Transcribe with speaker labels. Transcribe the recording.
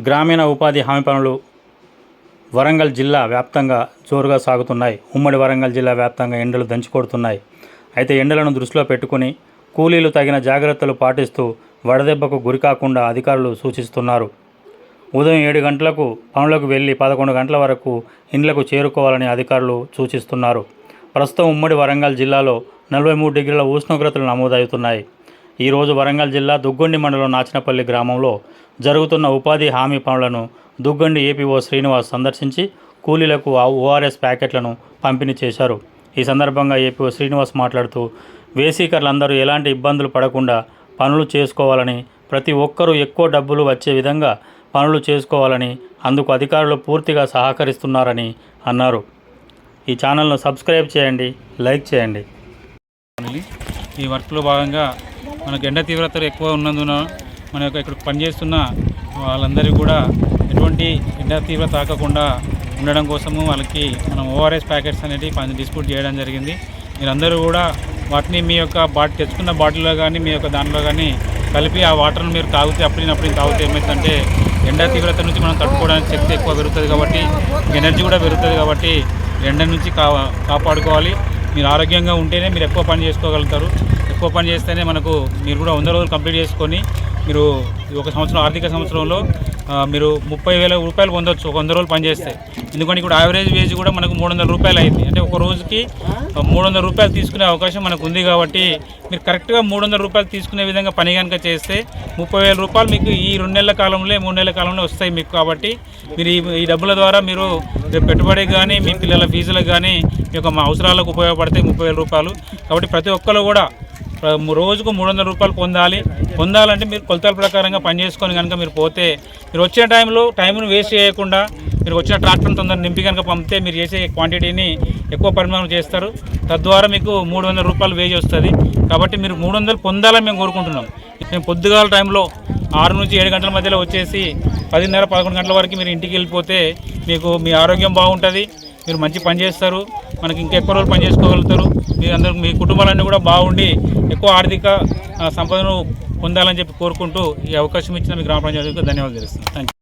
Speaker 1: గ్రామీణ ఉపాధి హామీ పనులు వరంగల్ జిల్లా వ్యాప్తంగా జోరుగా సాగుతున్నాయి. ఉమ్మడి వరంగల్ జిల్లా వ్యాప్తంగా ఎండలు దంచికొడుతున్నాయి. అయితే ఎండలను దృష్టిలో పెట్టుకుని కూలీలు తగిన జాగ్రత్తలు పాటిస్తూ వడదెబ్బకు గురికాకుండా అధికారులు సూచిస్తున్నారు. ఉదయం 7 గంటలకు పనులకు వెళ్లి 11 గంటల వరకు ఇండ్లకు చేరుకోవాలని అధికారులు సూచిస్తున్నారు. ప్రస్తుతం ఉమ్మడి వరంగల్ జిల్లాలో 43 డిగ్రీల ఉష్ణోగ్రతలు నమోదవుతున్నాయి. ఈరోజు వరంగల్ జిల్లా దుగ్గొండి మండలం నాచనపల్లి గ్రామంలో జరుగుతున్న ఉపాధి హామీ పనులను దుగ్గొండి ఏపీఓ శ్రీనివాస్ సందర్శించి కూలీలకు ఓఆర్ఎస్ ప్యాకెట్లను పంపిణీ చేశారు. ఈ సందర్భంగా ఏపీఓ శ్రీనివాస్ మాట్లాడుతూ వేసీకర్లందరూ ఎలాంటి ఇబ్బందులు పడకుండా పనులు చేసుకోవాలని, ప్రతి ఒక్కరూ ఎక్కువ డబ్బులు వచ్చే విధంగా పనులు చేసుకోవాలని, అందుకు అధికారులు పూర్తిగా సహకరిస్తున్నారని అన్నారు. ఈ ఛానల్ను సబ్స్క్రైబ్ చేయండి, లైక్ చేయండి.
Speaker 2: ఈ వర్క్లో భాగంగా మనకు ఎండ తీవ్రత ఎక్కువ ఉన్నందున మన యొక్క ఇక్కడ పనిచేస్తున్న వాళ్ళందరికీ కూడా ఎటువంటి ఎండ తీవ్రత తాకకుండా ఉండడం కోసము వాళ్ళకి మనం ఓఆర్ఎస్ ప్యాకెట్స్ అనేవి డిస్ట్రిబ్యూట్ చేయడం జరిగింది. మీరందరూ కూడా వాటిని మీ యొక్క తెచ్చుకున్న బాటిల్లో కానీ మీ యొక్క దాంట్లో కానీ కలిపి ఆ వాటర్ను మీరు తాగితే అప్పుడు తాగితే ఏమవుతుందంటే ఎండ తీవ్రత నుంచి మనం తట్టుకోవడానికి శక్తి ఎక్కువ పెరుగుతుంది కాబట్టి, ఎనర్జీ కూడా పెరుగుతుంది కాబట్టి ఎండ నుంచి కాపాడుకోవాలి. మీరు ఆరోగ్యంగా ఉంటేనే మీరు ఎక్కువ పని చేసుకోగలుగుతారు. ఎక్కువ పని చేస్తేనే మీరు కూడా 100 రోజులు కంప్లీట్ చేసుకొని మీరు ఒక సంవత్సరం ఆర్థిక సంవత్సరంలో మీరు 30,000 రూపాయలు పొందొచ్చు 100 రోజులు పని చేస్తే. ఎందుకంటే ఇప్పుడు యావరేజ్ వేజ్ కూడా మనకు 300 రూపాయలు అయింది. అంటే ఒక రోజుకి 300 రూపాయలు తీసుకునే అవకాశం మనకు ఉంది కాబట్టి మీరు కరెక్ట్గా 300 రూపాయలు తీసుకునే విధంగా పని కనుక చేస్తే 30,000 రూపాయలు మీకు ఈ 2 నెలల కాలంలో 3 నెలల కాలంలో వస్తాయి మీకు. కాబట్టి మీరు ఈ డబ్బుల ద్వారా మీరు పెట్టుబడికి కానీ మీ పిల్లల ఫీజులకు కానీ మీ యొక్క అవసరాలకు ఉపయోగపడతాయి 30,000 రూపాయలు. కాబట్టి ప్రతి ఒక్కరు కూడా రోజుకు 300 రూపాయలు పొందాలంటే మీరు కొలతల ప్రకారంగా పనిచేసుకొని కనుక మీరు పోతే మీరు వచ్చిన టైంను వేస్ట్ చేయకుండా మీరు వచ్చిన ట్రాక్టర్ని తొందరగా నింపి కనుక పంపితే మీరు చేసే క్వాంటిటీని ఎక్కువ పరిమాణం చేస్తారు. తద్వారా మీకు 300 రూపాయలు వేజ్ వస్తుంది. కాబట్టి మీరు 300 పొందాలని మేము కోరుకుంటున్నాం. మేము పొద్దుగాల టైంలో 6 నుంచి 7 గంటల మధ్యలో వచ్చేసి 10:30, 11 గంటల వరకు మీరు ఇంటికి వెళ్ళిపోతే మీకు మీ ఆరోగ్యం బాగుంటుంది, మీరు మంచి పని చేస్తారు, మనకి ఇంకెక్కువ రోజులు పని చేసుకోగలుగుతారు. మీ కుటుంబాలన్నీ కూడా బాగుండి ఎక్కువ ఆర్థిక సంపదను పొందాలని చెప్పి కోరుకుంటూ ఈ అవకాశం ఇచ్చిన మీ గ్రామ పంచాయతీకి ధన్యవాదాలు తెలుస్తున్నాను. Thank you.